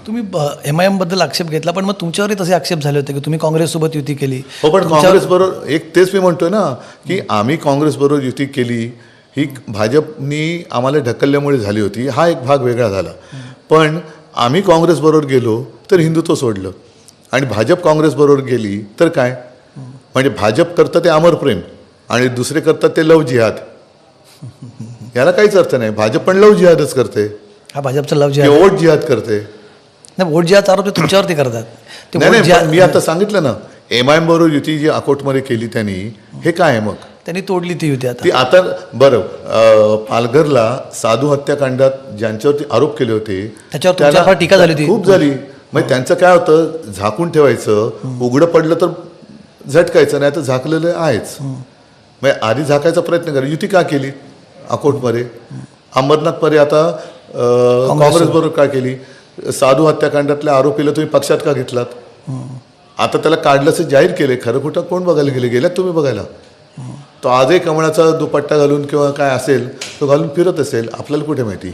तुम्ही MIM बद्दल आक्षेप घेतला, पण मग तुमच्यावरही तसे आक्षेप झाले होते की तुम्ही काँग्रेससोबत युती केली. हो, पण काँग्रेसबरोबर एक तेच मी म्हणतोय ना की आम्ही काँग्रेसबरोबर युती केली, ही भाजपनी आम्हाला ढकलल्यामुळे झाली होती. हा एक भाग वेगळा झाला. पण आम्ही काँग्रेसबरोबर गेलो तर हिंदुत्व सोडलं आणि भाजप काँग्रेसबरोबर गेली तर काय, म्हणजे भाजप करतं ते अमर प्रेम आणि दुसरे करतात ते लव जिहाद. याला काहीच अर्थ नाही. भाजप पण लव जिहादच करते, हा भाजपचा लव ते जिहाद वोट जिहाद करते. नाही, वोट जिहादचा आरोप ते तुमच्यावरती करतात. ते नाही वोट नाही, जिहाद पण मी आता सांगितलं ना, MIM बरोबर युती जी अकोटमध्ये केली त्यांनी, हे काय आहे मग? त्यांनी तोडली ती युती आता. ती आता बरं, पालघरला साधू हत्याकांडात ज्यांच्यावरती आरोप केले होते त्याच्यावर तुमच्यावर फार टीका झाली होती. खूप झाली. मग त्यांचं काय होतं, झाकून ठेवायचं, उघडं पडलं तर झटकायचं, नाही तर झाकलेलं आहेच. मग आधी झाकायचा प्रयत्न करा. युती का केली अकोटमध्ये? अमरनाथमध्ये आता काँग्रेसबरोबर का केली? साधू हत्याकांडातल्या आरोपीला तुम्ही पक्षात का घेतलात? आता त्याला काढलंच जाहीर केले. खरं खोटं कोण बघायला गेल्यात तुम्ही बघायला? तो आजही कमळाचा दुपट्टा घालून किंवा काय असेल तो घालून फिरत असेल, आपल्याला कुठे माहिती.